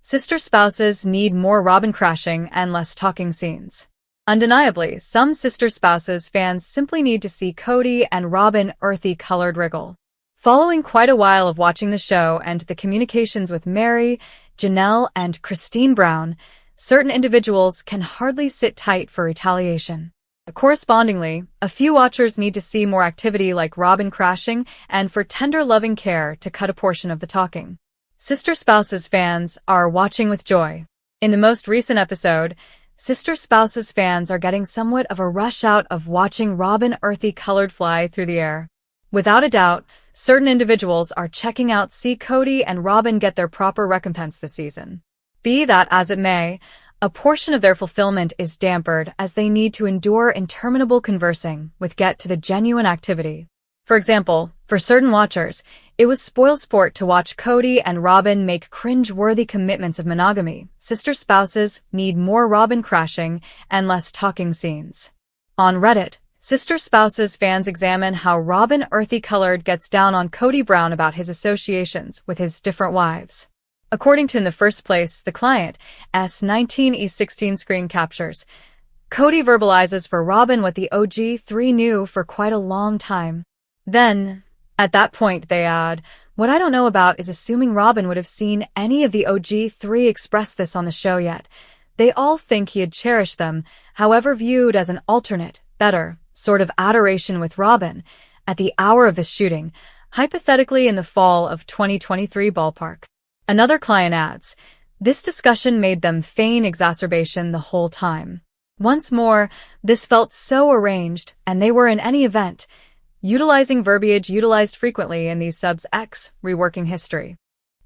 Sister spouses need more Robyn crashing and less talking scenes. Undeniably, some sister spouses fans simply need to see Kody and Robyn earthy-colored wriggle. Following quite a while of watching the show and the communications with Mary, Janelle, and Christine Brown, certain individuals can hardly sit tight for retaliation. Correspondingly, a few watchers need to see more activity like Robyn crashing and for tender loving care to cut a portion of the talking. Sister Spouses fans are watching with joy. In the most recent episode, Sister Spouses fans are getting somewhat of a rush out of watching Robyn earthy-colored fly through the air. Without a doubt, certain individuals are checking out see Kody and Robyn get their proper recompense this season. Be that as it may, a portion of their fulfillment is dampered as they need to endure interminable conversing with get to the genuine activity. For example, for certain watchers, it was spoilsport to watch Kody and Robyn make cringe-worthy commitments of monogamy. Sister spouses need more Robyn crashing and less talking scenes. On Reddit, Sister Spouses fans examine how Robyn earthy-colored gets down on Kody Brown about his associations with his different wives. According to in the first place, the client, S19E16 screen captures, Kody verbalizes for Robyn what the OG3 knew for quite a long time. Then, at that point, they add, what I don't know about is assuming Robyn would have seen any of the OG3 express this on the show yet. They all think he had cherished them, however viewed as an alternate, better, sort of adoration with Robyn, at the hour of the shooting, hypothetically in the fall of 2023 ballpark. Another client adds, this discussion made them feign exacerbation the whole time. Once more, this felt so arranged, and they were in any event, utilizing verbiage utilized frequently in these subs X, reworking history.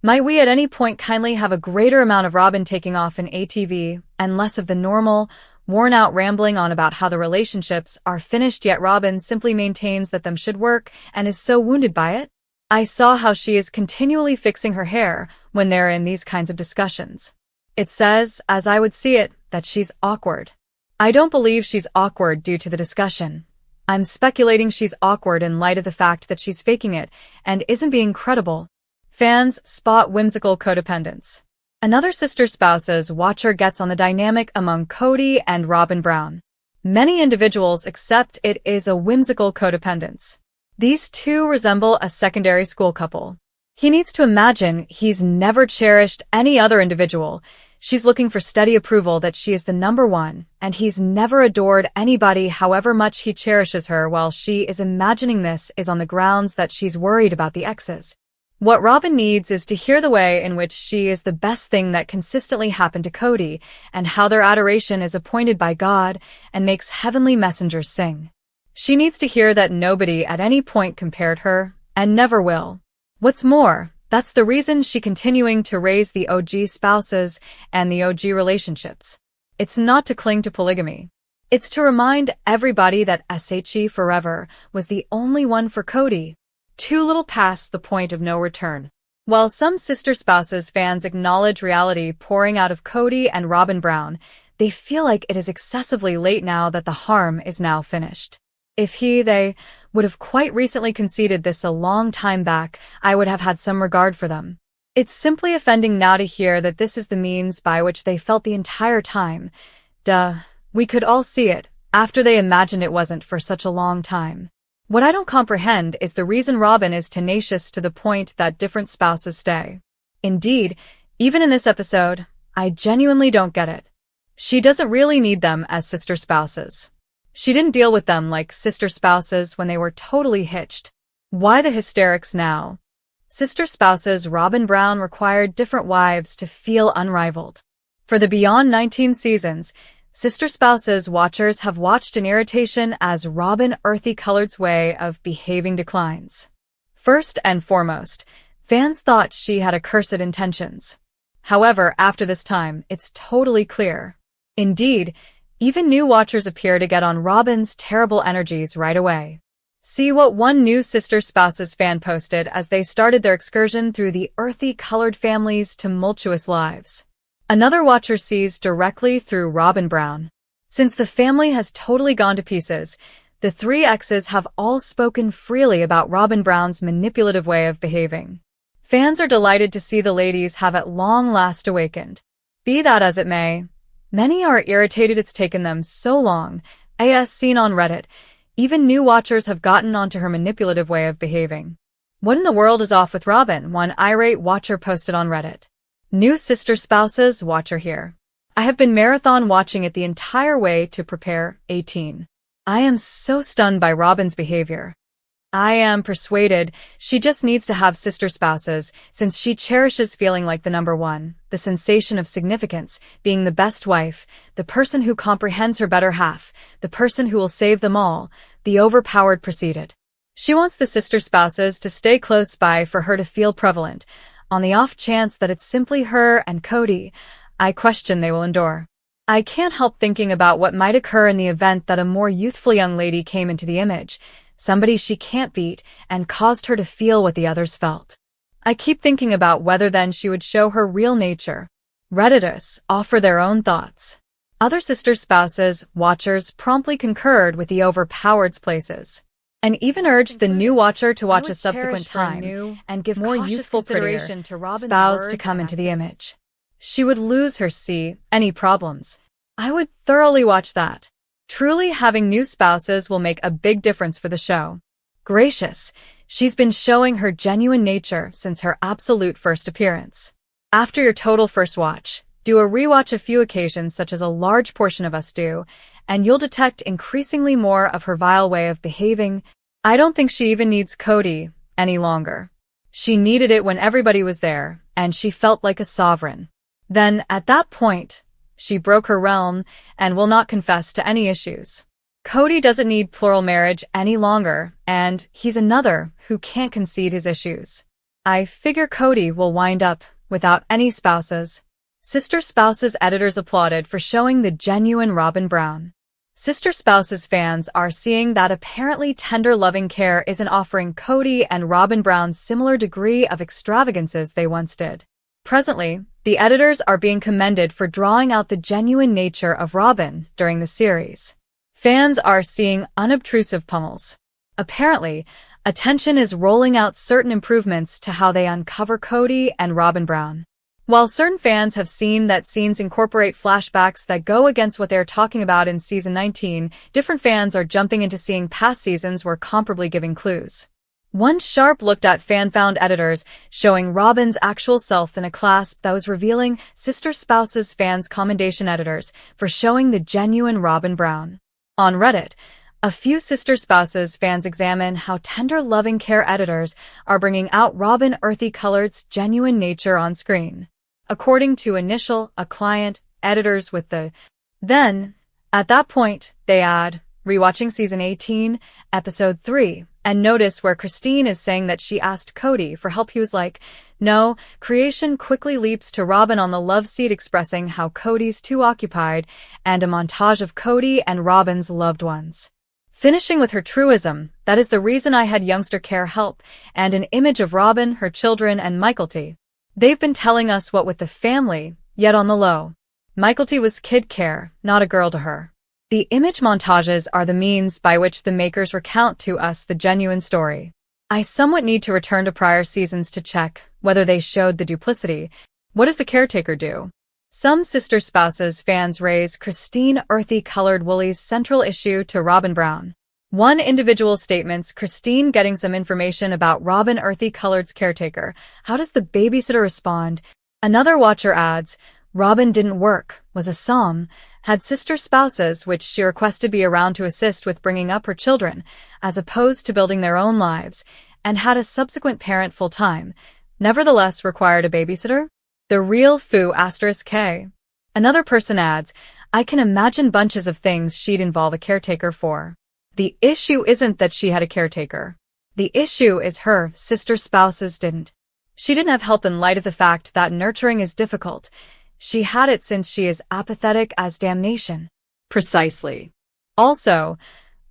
Might we at any point kindly have a greater amount of Robyn taking off in ATV, and less of the normal, worn-out rambling on about how the relationships are finished yet Robyn simply maintains that them should work and is so wounded by it? I saw how she is continually fixing her hair when they're in these kinds of discussions. It says, as I would see it, that she's awkward. I don't believe she's awkward due to the discussion. I'm speculating she's awkward in light of the fact that she's faking it and isn't being credible. Fans spot whimsical codependence. Another Sister Spouses watcher gets on the dynamic among Kody and Robyn Brown. Many individuals accept it is a whimsical codependence. These two resemble a secondary school couple. He needs to imagine he's never cherished any other individual. She's looking for steady approval that she is the number one, and he's never adored anybody however much he cherishes her while she is imagining this is on the grounds that she's worried about the exes. What Robyn needs is to hear the way in which she is the best thing that consistently happened to Kody, and how their adoration is appointed by God and makes heavenly messengers sing. She needs to hear that nobody at any point compared her, and never will. What's more, that's the reason she's continuing to raise the OG spouses and the OG relationships. It's not to cling to polygamy. It's to remind everybody that SHE forever was the only one for Kody. Too little past the point of no return. While some Sister Spouses fans acknowledge reality pouring out of Kody and Robyn Brown, they feel like it is excessively late now that the harm is now finished. If they would have quite recently conceded this a long time back, I would have had some regard for them. It's simply offending now to hear that this is the means by which they felt the entire time. We could all see it, after they imagined it wasn't for such a long time. What I don't comprehend is the reason Robyn is tenacious to the point that different spouses stay. Indeed, even in this episode, I genuinely don't get it. She doesn't really need them as sister spouses. She didn't deal with them like sister spouses when they were totally hitched. Why the hysterics now? Sister spouses Robyn Brown required different wives to feel unrivaled. For the beyond 19 seasons, Sister Spouses watchers have watched in irritation as Robyn earthy-colored's way of behaving declines. First and foremost, fans thought she had accursed intentions. However, after this time, it's totally clear. Indeed, even new watchers appear to get on Robyn's terrible energies right away. See what one new Sister Spouses fan posted as they started their excursion through the earthy-colored family's tumultuous lives. Another watcher sees directly through Robyn Brown. Since the family has totally gone to pieces, the three exes have all spoken freely about Robyn Brown's manipulative way of behaving. Fans are delighted to see the ladies have at long last awakened. Be that as it may, many are irritated it's taken them so long, as seen on Reddit. Even new watchers have gotten onto her manipulative way of behaving. What in the world is off with Robyn? One irate watcher posted on Reddit. New sister spouses watcher here. I have been marathon watching it the entire way to prepare 18. I am so stunned by Robyn's behavior. I am persuaded she just needs to have sister spouses, since she cherishes feeling like the number one, the sensation of significance, being the best wife, the person who comprehends her better half, the person who will save them all, the overpowered proceeded. She wants the sister spouses to stay close by for her to feel prevalent. On the off chance that it's simply her and Kody, I question they will endure. I can't help thinking about what might occur in the event that a more youthful young lady came into the image, somebody she can't beat, and caused her to feel what the others felt. I keep thinking about whether then she would show her real nature. Redditors offer their own thoughts. Other sister spouses, watchers, promptly concurred with the overpowered's places, and even urged the new watcher to watch a subsequent time and give more youthful, prettier to Robyn's spouse to come into the image. She would lose her any problems. I would thoroughly watch that. Truly, having new spouses will make a big difference for the show. Gracious, she's been showing her genuine nature since her absolute first appearance. After your total first watch, do a rewatch a few occasions such as a large portion of us do, and you'll detect increasingly more of her vile way of behaving. I don't think she even needs Kody any longer. She needed it when everybody was there, and she felt like a sovereign. Then, at that point, she broke her realm and will not confess to any issues. Kody doesn't need plural marriage any longer, and he's another who can't concede his issues. I figure Kody will wind up without any spouses. Sister Spouses editors applauded for showing the genuine Robyn Brown. Sister Spouses fans are seeing that apparently tender loving care isn't offering Kody and Robyn Brown similar degree of extravagances they once did. Presently, the editors are being commended for drawing out the genuine nature of Robyn during the series. Fans are seeing unobtrusive pummels. Apparently, attention is rolling out certain improvements to how they uncover Kody and Robyn Brown. While certain fans have seen that scenes incorporate flashbacks that go against what they're talking about in Season 19, different fans are jumping into seeing past seasons were comparably giving clues. One sharp-looked-at fan found editors showing Robyn's actual self in a clasp that was revealing Sister Spouses fans' commendation editors for showing the genuine Robyn Brown. On Reddit, a few Sister Spouses fans examine how tender loving care editors are bringing out Robyn Earthy Colored's genuine nature on screen. According to a client, editors with the then, at that point, they add, rewatching Season 18, Episode 3, and notice where Christine is saying that she asked Kody for help. He was like, no. Creation quickly leaps to Robyn on the love seat expressing how Kody's too occupied, and a montage of Kody and Robyn's loved ones. Finishing with her truism, that is the reason I had youngster care help, and an image of Robyn, her children, and Michaelty. They've been telling us what with the family, yet on the low. Michaelty was kid care, not a girl to her. The image montages are the means by which the makers recount to us the genuine story. I somewhat need to return to prior seasons to check whether they showed the duplicity. What does the caretaker do? Some Sister Spouses fans raise Christine Earthy Colored Woolly's central issue to Robyn Brown. One individual statements Christine getting some information about Robyn Earthy Colored's caretaker. How does the babysitter respond? Another watcher adds, Robyn didn't work, was a som, had sister spouses which she requested be around to assist with bringing up her children, as opposed to building their own lives, and had a subsequent parent full-time, nevertheless required a babysitter? The real foo *K. Another person adds, I can imagine bunches of things she'd involve a caretaker for. The issue isn't that she had a caretaker. The issue is her sister spouses didn't. She didn't have help in light of the fact that nurturing is difficult. She had it since she is apathetic as damnation. Precisely. Also,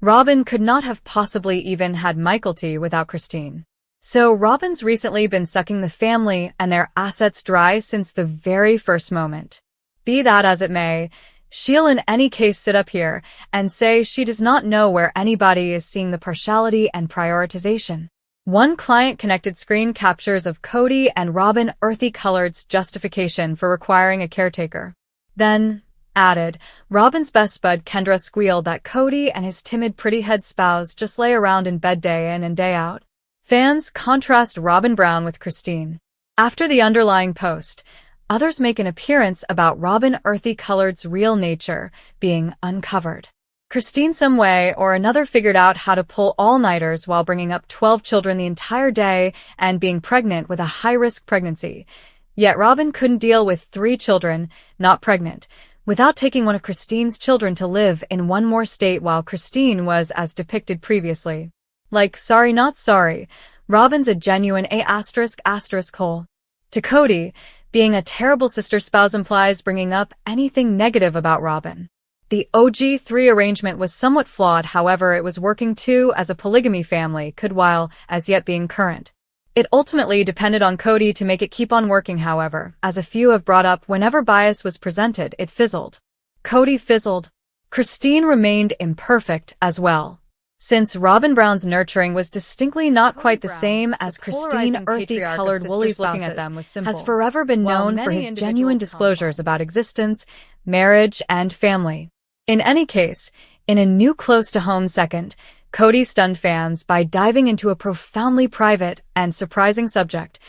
Robyn could not have possibly even had Michaelty without Christine. So Robyn's recently been sucking the family and their assets dry since the very first moment. Be that as it may, she'll in any case sit up here and say she does not know where anybody is seeing the partiality and prioritization. One client connected screen captures of Kody and Robyn earthy colored's justification for requiring a caretaker. Then added, Robyn's best bud Kendra squealed that Kody and his timid pretty-head spouse just lay around in bed day in and day out. Fans contrast Robyn Brown with Christine. After the underlying post, others make an appearance about Robyn earthy colored's real nature being uncovered. Christine some way or another figured out how to pull all-nighters while bringing up 12 children the entire day and being pregnant with a high-risk pregnancy. Yet Robyn couldn't deal with 3 children, not pregnant, without taking one of Christine's children to live in one more state while Christine was as depicted previously. Like, sorry not sorry, Robyn's a genuine A****. To Kody, being a terrible sister spouse implies bringing up anything negative about Robyn. The OG3 arrangement was somewhat flawed, however it was working too as a polygamy family could while as yet being current. It ultimately depended on Kody to make it keep on working, however, as a few have brought up whenever bias was presented, it fizzled. Kody fizzled. Christine remained imperfect as well. Since Robyn Brown's nurturing was distinctly not quite the same as Christine earthy-colored woolly spouses, has forever been known for his genuine disclosures about existence, marriage, and family. In any case, in a new close-to-home second, Kody stunned fans by diving into a profoundly private and surprising subject,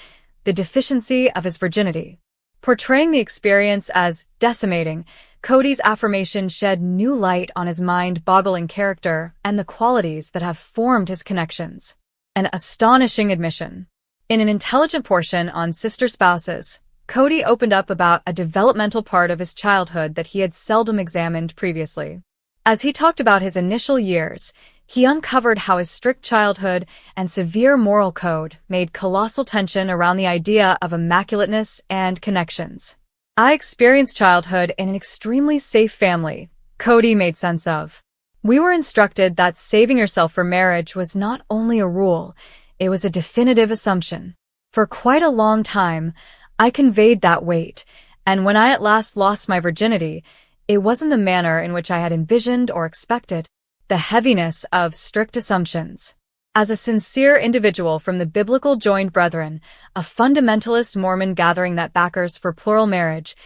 the deficiency of his virginity. Portraying the experience as decimating, Kody's affirmation shed new light on his mind-boggling character and the qualities that have formed his connections. An astonishing admission. In an intelligent portion on Sister Spouses, Kody opened up about a developmental part of his childhood that he had seldom examined previously. As he talked about his initial years, he uncovered how his strict childhood and severe moral code made colossal tension around the idea of immaculateness and connections. I experienced childhood in an extremely safe family, Kody made sense of. We were instructed that saving yourself for marriage was not only a rule, it was a definitive assumption. For quite a long time, I conveyed that weight, and when I at last lost my virginity, it wasn't the manner in which I had envisioned or expected. The heaviness of strict assumptions. As a sincere individual from the Biblical Joined Brethren, a fundamentalist Mormon gathering that backers for plural marriage,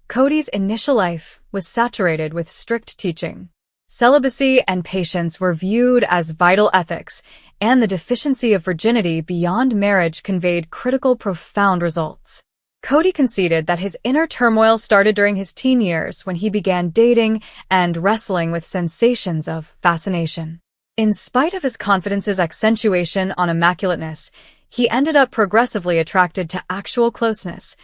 Kody's initial life was saturated with strict teaching. Celibacy and patience were viewed as vital ethics, and the deficiency of virginity beyond marriage conveyed critical, profound results. Kody conceded that his inner turmoil started during his teen years when he began dating and wrestling with sensations of fascination. In spite of his confidence's accentuation on immaculateness, he ended up progressively attracted to actual closeness,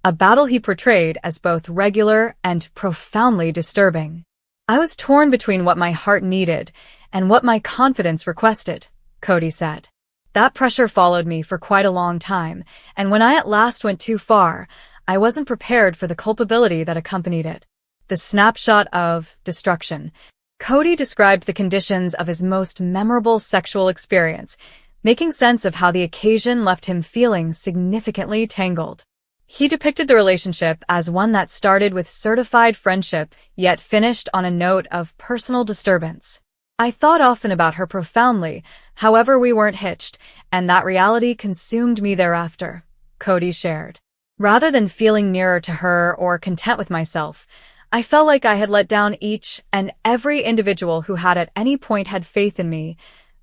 a battle he portrayed as both regular and profoundly disturbing. I was torn between what my heart needed and what my confidence requested, Kody said. That pressure followed me for quite a long time, and when I at last went too far, I wasn't prepared for the culpability that accompanied it. The snapshot of destruction. Kody described the conditions of his most memorable sexual experience, making sense of how the occasion left him feeling significantly tangled. He depicted the relationship as one that started with certified friendship, yet finished on a note of personal disturbance. I thought often about her profoundly, however we weren't hitched, and that reality consumed me thereafter, Kody shared. Rather than feeling nearer to her or content with myself, I felt like I had let down each and every individual who had at any point had faith in me,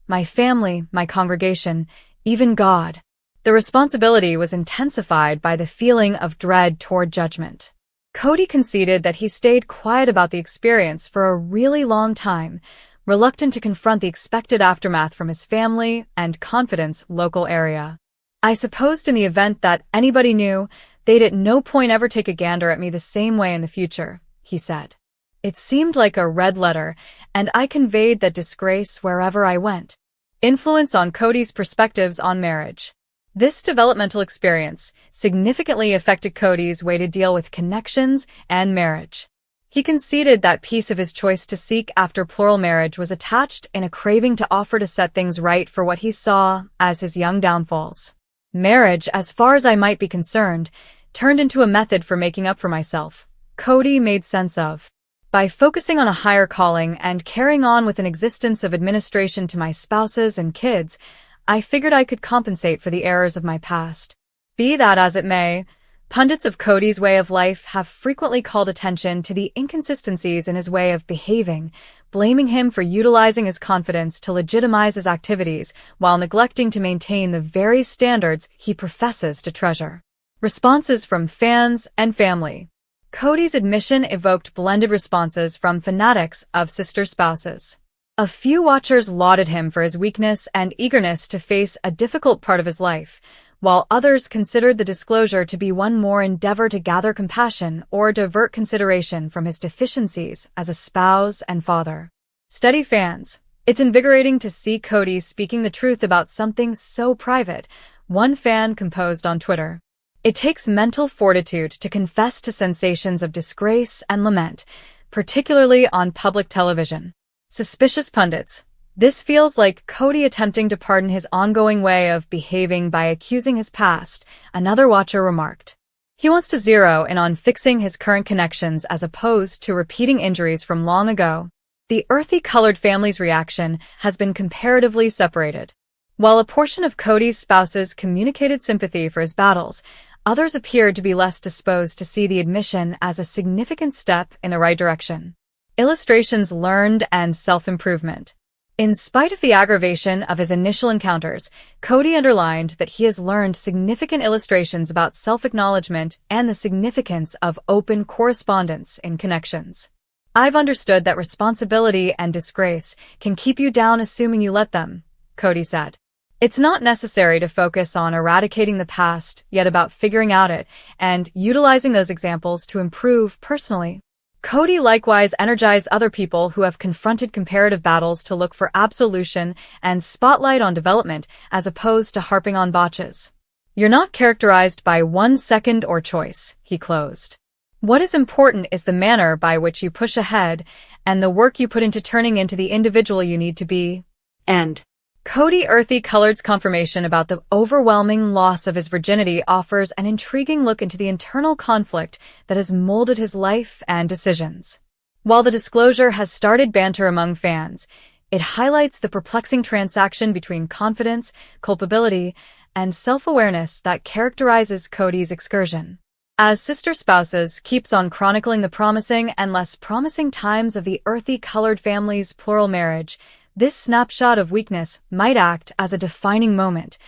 my family, my congregation, even God. The responsibility was intensified by the feeling of dread toward judgment. Kody conceded that he stayed quiet about the experience for a really long time, reluctant to confront the expected aftermath from his family and confidence local area. I supposed in the event that anybody knew, they'd at no point ever take a gander at me the same way in the future, he said. It seemed like a red letter, and I conveyed that disgrace wherever I went. Influence on Kody's perspectives on marriage. This developmental experience significantly affected Kody's way to deal with connections and marriage. He conceded that piece of his choice to seek after plural marriage was attached in a craving to offer to set things right for what he saw as his young downfalls. Marriage, as far as I might be concerned, turned into a method for making up for myself, Kody made sense of. By focusing on a higher calling and carrying on with an existence of administration to my spouses and kids, I figured I could compensate for the errors of my past. Be that as it may, pundits of Kody's way of life have frequently called attention to the inconsistencies in his way of behaving, blaming him for utilizing his confidence to legitimize his activities while neglecting to maintain the very standards he professes to treasure. Responses from fans and family. Kody's admission evoked blended responses from fanatics of sister spouses. A few watchers lauded him for his weakness and eagerness to face a difficult part of his life, while others considered the disclosure to be one more endeavor to gather compassion or divert consideration from his deficiencies as a spouse and father. Steady fans, it's invigorating to see Kody speaking the truth about something so private, one fan composed on Twitter. It takes mental fortitude to confess to sensations of disgrace and lament, particularly on public television. Suspicious pundits. This feels like Kody attempting to pardon his ongoing way of behaving by accusing his past, another watcher remarked. He wants to zero in on fixing his current connections as opposed to repeating injuries from long ago. The earthy-colored family's reaction has been comparatively separated. While a portion of Kody's spouses communicated sympathy for his battles, others appeared to be less disposed to see the admission as a significant step in the right direction. Illustrations learned and self-improvement. In spite of the aggravation of his initial encounters, Kody underlined that he has learned significant illustrations about self-acknowledgement and the significance of open correspondence in connections. I've understood that responsibility and disgrace can keep you down assuming you let them, Kody said. It's not necessary to focus on eradicating the past, yet about figuring out it and utilizing those examples to improve personally. Kody likewise energized other people who have confronted comparative battles to look for absolution and spotlight on development as opposed to harping on botches. You're not characterized by 1 second or choice, he closed. What is important is the manner by which you push ahead and the work you put into turning into the individual you need to be. End. Kody earthy-colored's confirmation about the overwhelming loss of his virginity offers an intriguing look into the internal conflict that has molded his life and decisions. While the disclosure has started banter among fans, it highlights the perplexing transaction between confidence, culpability, and self-awareness that characterizes Kody's excursion. As Sister Spouses keeps on chronicling the promising and less promising times of the earthy-colored family's plural marriage, this snapshot of weakness might act as a defining moment,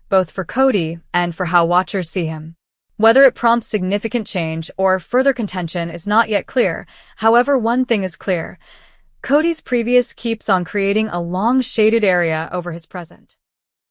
both for Kody and for how watchers see him. Whether it prompts significant change or further contention is not yet clear. However, one thing is clear. Kody's previous keeps on creating a long shaded area over his present.